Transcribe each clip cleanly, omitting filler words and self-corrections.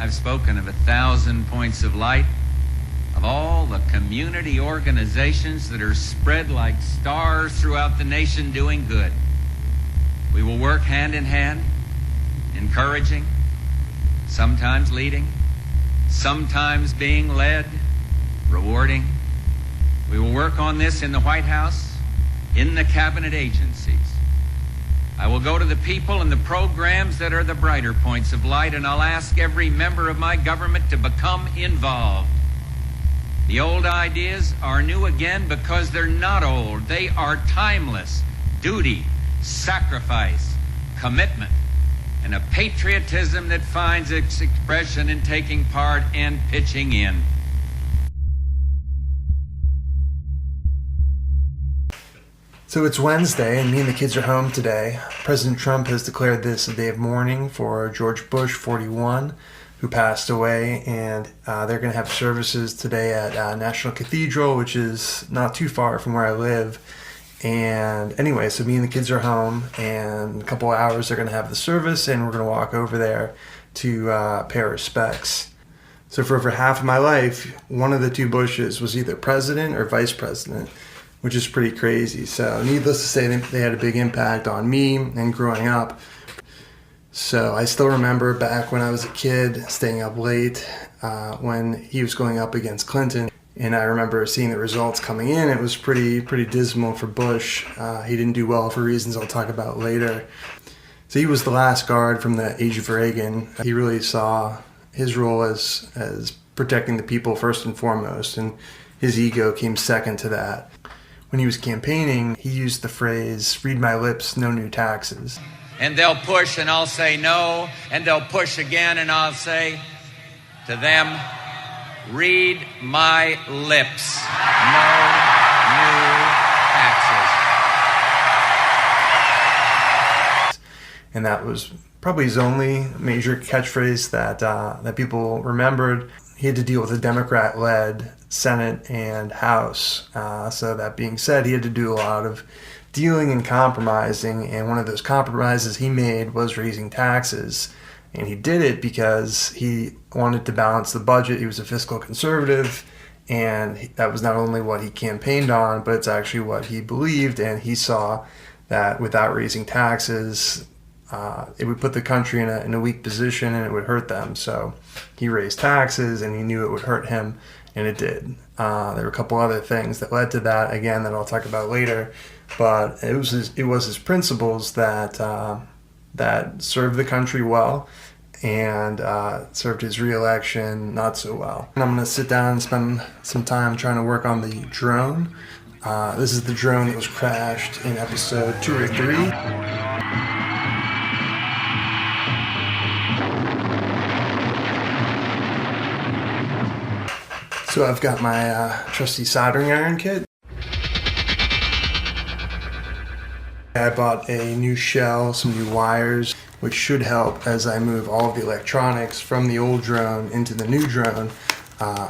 I've spoken of 1,000 points of light, of all the community organizations that are spread like stars throughout the nation doing good. We will work hand in hand, encouraging, sometimes leading, sometimes being led, rewarding. We will work on this in the White House, in the cabinet agencies. I will go to the people and the programs that are the brighter points of light, and I'll ask every member of my government to become involved. The old ideas are new again because they're not old. They are timeless. Duty, sacrifice, commitment, and a patriotism that finds its expression in taking part and pitching in. So it's Wednesday, and me and the kids are home today. President Trump has declared this a day of mourning for George Bush, 41, who passed away, and they're going to have services today at National Cathedral, which is not too far from where I live. And anyway, so me and the kids are home, and in a couple of hours they're going to have the service, and we're going to walk over there to pay our respects. So for over half of my life, one of the two Bushes was either president or vice president, which is pretty crazy. So needless to say, they had a big impact on me and growing up. So I still remember back when I was a kid staying up late when he was going up against Clinton. And I remember seeing the results coming in. It was pretty dismal for Bush. He didn't do well for reasons I'll talk about later. So he was the last guard from the age of Reagan. He really saw his role as protecting the people first and foremost, and his ego came second to that. When he was campaigning, he used the phrase, "Read my lips, no new taxes." And they'll push and I'll say no, and they'll push again and I'll say to them, "Read my lips, no new taxes." And that was probably his only major catchphrase that people remembered. He had to deal with a Democrat-led Senate and House. So that being said, he had to do a lot of dealing and compromising, and one of those compromises he made was raising taxes. And he did it because he wanted to balance the budget. He was a fiscal conservative, and that was not only what he campaigned on, but it's actually what he believed. And he saw that without raising taxes, it would put the country in a weak position and it would hurt them. So he raised taxes, and he knew it would hurt him, and it did. There were a couple other things that led to that, again, that I'll talk about later. But it was his principles that served the country well and served his re-election not so well. And I'm going to sit down and spend some time trying to work on the drone. This is the drone that was crashed in episode 2 or 3. So I've got my trusty soldering iron kit. I bought a new shell, some new wires, which should help as I move all of the electronics from the old drone into the new drone,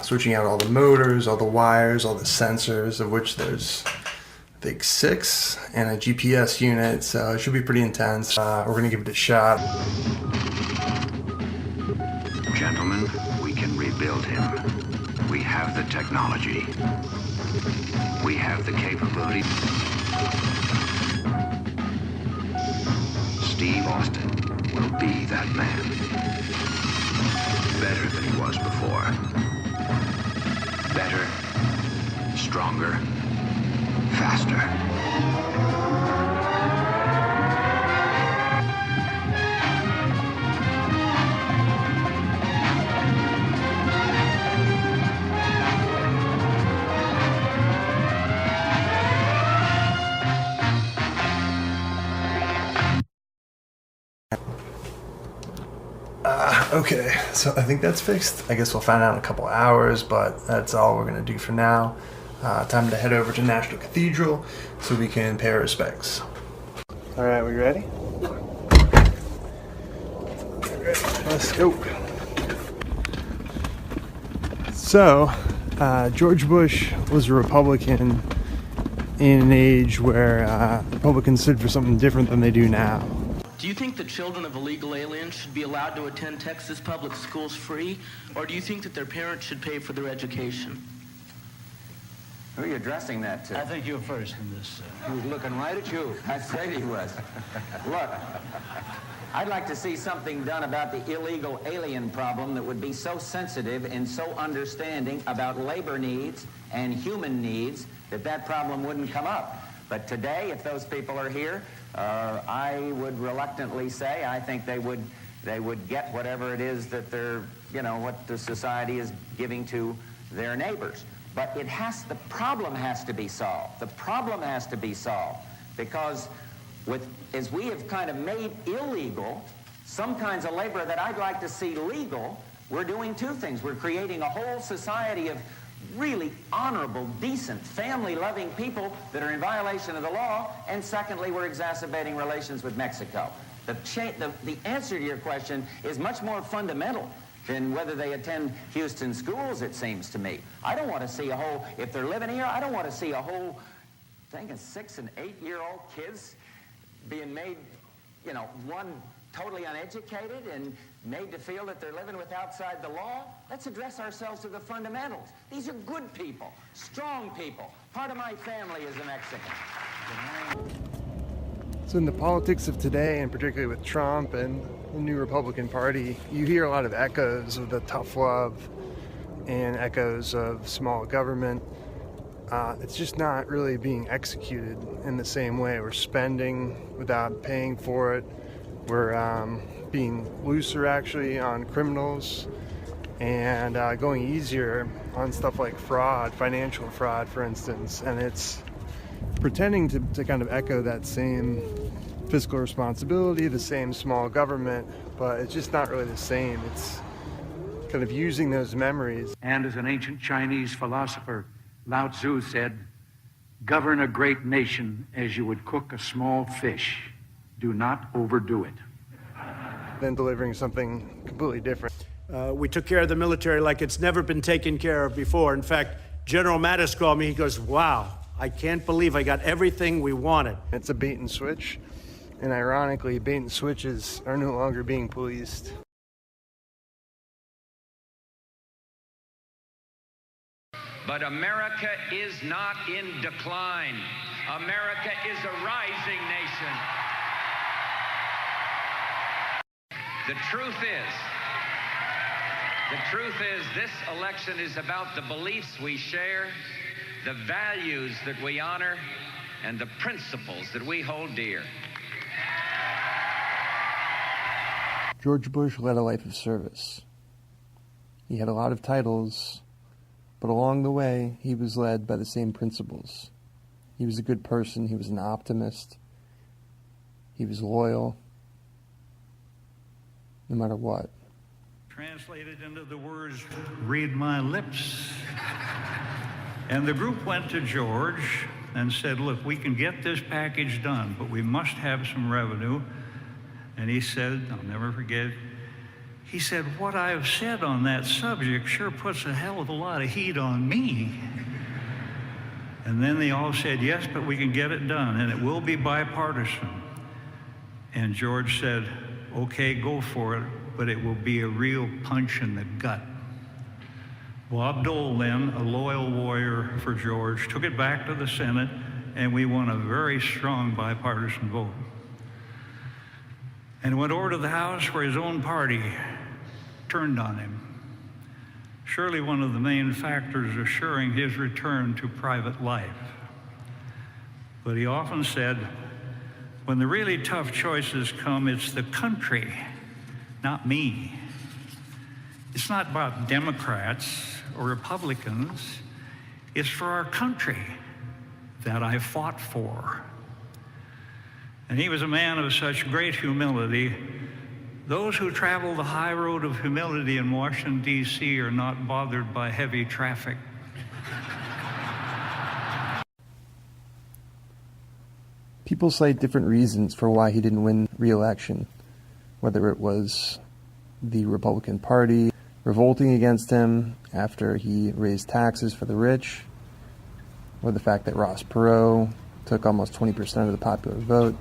switching out all the motors, all the wires, all the sensors, of which there's, I think, 6, and a GPS unit, so it should be pretty intense. We're going to give it a shot. Gentlemen, we can rebuild him. We have the technology. We have the capability. Steve Austin will be that man. Better than he was before. Better, stronger, faster. Okay, so I think that's fixed. I guess we'll find out in a couple hours, but that's all we're going to do for now. Time to head over to National Cathedral so we can pay our respects. All right, we ready? Let's go. So, George Bush was a Republican in an age where Republicans stood for something different than they do now. Do you think the children of illegal aliens should be allowed to attend Texas public schools free, or do you think that their parents should pay for their education? Who are you addressing that to? I think you're first in this. He was looking right at you. I said he was. Look, I'd like to see something done about the illegal alien problem that would be so sensitive and so understanding about labor needs and human needs that that problem wouldn't come up. But today, if those people are here, I would reluctantly say I think they would get whatever it is that they're, what the society is giving to their neighbors. But the problem has to be solved. The problem has to be solved because as we have kind of made illegal some kinds of labor that I'd like to see legal, we're doing two things. We're creating a whole society of really honorable, decent, family-loving people that are in violation of the law, and secondly, we're exacerbating relations with Mexico. The answer to your question is much more fundamental than whether they attend Houston schools, it seems to me. I don't want to see if they're living here, I don't want to see a whole thing of 6- and 8-year-old kids being made, one totally uneducated and made to feel that they're living with outside the law. Let's address ourselves to the fundamentals. These are good people, strong people. Part of my family is a Mexican. So in the politics of today, and particularly with Trump and the new Republican Party, you hear a lot of echoes of the tough love and echoes of small government. It's just not really being executed in the same way. We're spending without paying for it. We're being looser actually on criminals and going easier on stuff like fraud, financial fraud, for instance. And it's pretending to kind of echo that same fiscal responsibility, the same small government, but it's just not really the same. It's kind of using those memories. And as an ancient Chinese philosopher, Lao Tzu said, "Govern a great nation as you would cook a small fish. Do not overdo it." Then delivering something completely different. We took care of the military like it's never been taken care of before. In fact, General Mattis called me. He goes, "Wow, I can't believe I got everything we wanted." It's a bait and switch. And ironically, bait and switches are no longer being policed. But America is not in decline. America is a rising nation. The truth is this election is about the beliefs we share, the values that we honor, and the principles that we hold dear. George Bush led a life of service. He had a lot of titles, but along the way, he was led by the same principles. He was a good person. He was an optimist. He was loyal, no matter what. Translated into the words, "Read my lips." And the group went to George and said, "Look, we can get this package done, but we must have some revenue." And he said, I'll never forget, he said, "What I've said on that subject sure puts a hell of a lot of heat on me." And then they all said, "Yes, but we can get it done, and it will be bipartisan." And George said, "Okay, go for it, but it will be a real punch in the gut." Bob Dole, then, a loyal warrior for George, took it back to the Senate, and we won a very strong bipartisan vote. And went over to the House where his own party turned on him. Surely one of the main factors assuring his return to private life. But he often said, when the really tough choices come, it's the country, not me. It's not about Democrats or Republicans. It's for our country that I fought for. And he was a man of such great humility. Those who travel the high road of humility in Washington, D.C. are not bothered by heavy traffic. People cite different reasons for why he didn't win re-election, whether it was the Republican Party revolting against him after he raised taxes for the rich, or the fact that Ross Perot took almost 20% of the popular vote.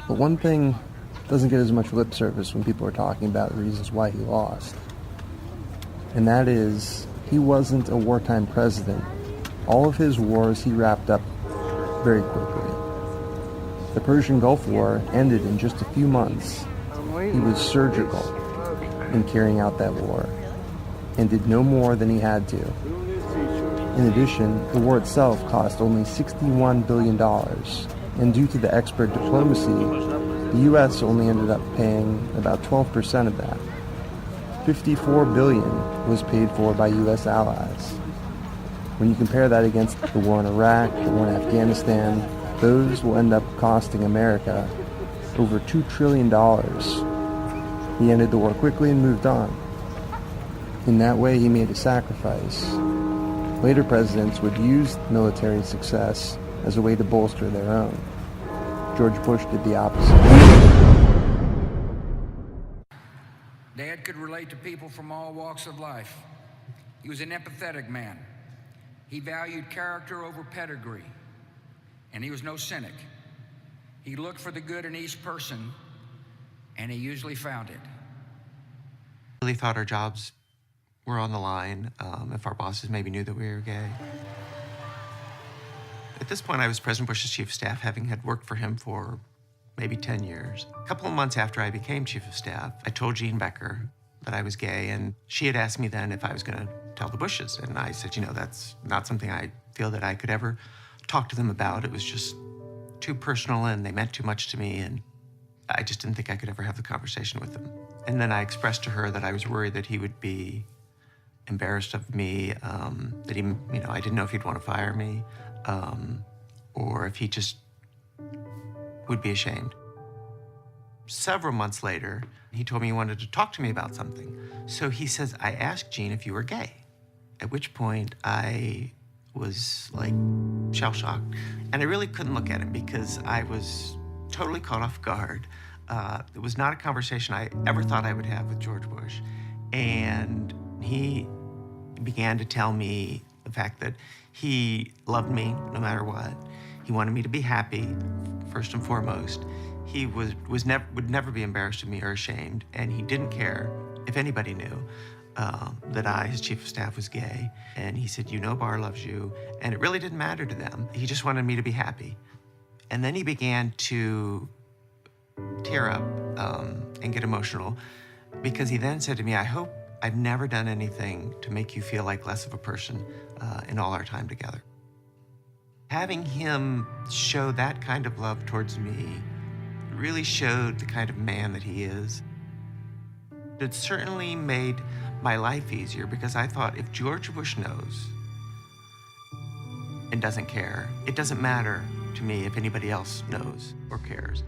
But one thing doesn't get as much lip service when people are talking about the reasons why he lost. And that is, he wasn't a wartime president. All of his wars he wrapped up very quickly. The Persian Gulf War ended in just a few months. He was surgical in carrying out that war and did no more than he had to. In addition, the war itself cost only $61 billion, and due to the expert diplomacy, the U.S. only ended up paying about 12% of that. $54 billion was paid for by U.S. allies. When you compare that against the war in Iraq, the war in Afghanistan, those will end up costing America over $2 trillion. He ended the war quickly and moved on. In that way, he made a sacrifice. Later presidents would use military success as a way to bolster their own. George Bush did the opposite. Dad could relate to people from all walks of life. He was an empathetic man. He valued character over pedigree, and he was no cynic. He looked for the good in each person, and he usually found it. Really thought our jobs were on the line if our bosses maybe knew that we were gay. At this point, I was President Bush's chief of staff, having had worked for him for maybe 10 years. A couple of months after I became chief of staff, I told Jean Becker that I was gay, and she had asked me then if I was going to tell the Bushes. And I said, that's not something I feel that I could ever talk to them about. It was just too personal, and they meant too much to me, and I just didn't think I could ever have the conversation with them. And then I expressed to her that I was worried that he would be embarrassed of me, that he, I didn't know if he'd want to fire me, or if he just would be ashamed. Several months later, he told me he wanted to talk to me about something. So he says, I asked Jean if you were gay, at which point I was like shell-shocked. And I really couldn't look at him because I was totally caught off guard. It was not a conversation I ever thought I would have with George Bush. And he began to tell me the fact that he loved me no matter what. He wanted me to be happy, first and foremost. He would never be embarrassed of me or ashamed, and he didn't care if anybody knew that I, his chief of staff, was gay. And he said, Barr loves you, and it really didn't matter to them. He just wanted me to be happy. And then he began to tear up and get emotional, because he then said to me, I hope I've never done anything to make you feel like less of a person in all our time together. Having him show that kind of love towards me really showed the kind of man that he is. It certainly made my life easier, because I thought, if George Bush knows and doesn't care, it doesn't matter to me if anybody else knows or cares.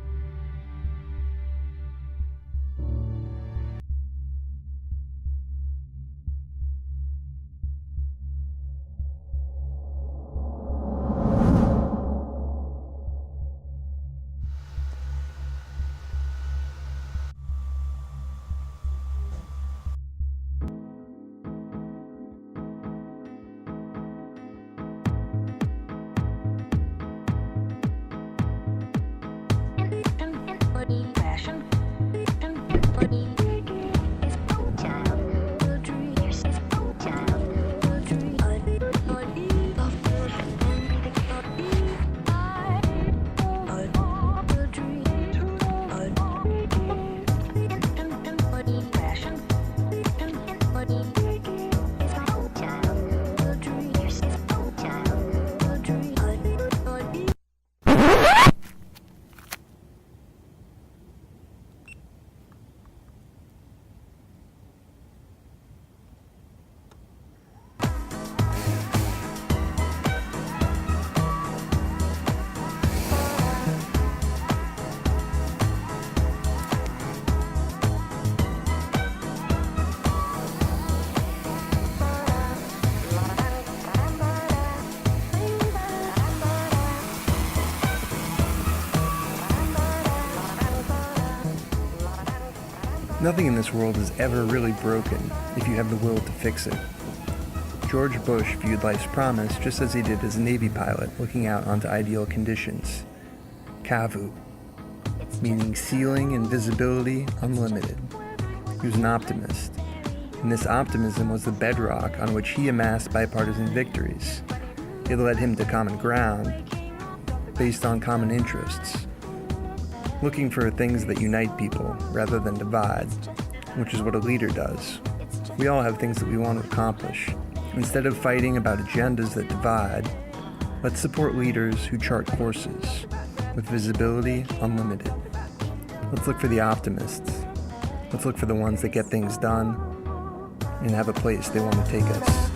Nothing in this world is ever really broken if you have the will to fix it. George Bush viewed life's promise just as he did as a Navy pilot looking out onto ideal conditions. Cavu. It's meaning ceiling and visibility unlimited. He was an optimist, and this optimism was the bedrock on which he amassed bipartisan victories. It led him to common ground based on common interests, looking for things that unite people rather than divide, which is what a leader does. We all have things that we want to accomplish. Instead of fighting about agendas that divide, let's support leaders who chart courses with visibility unlimited. Let's look for the optimists. Let's look for the ones that get things done and have a place they want to take us.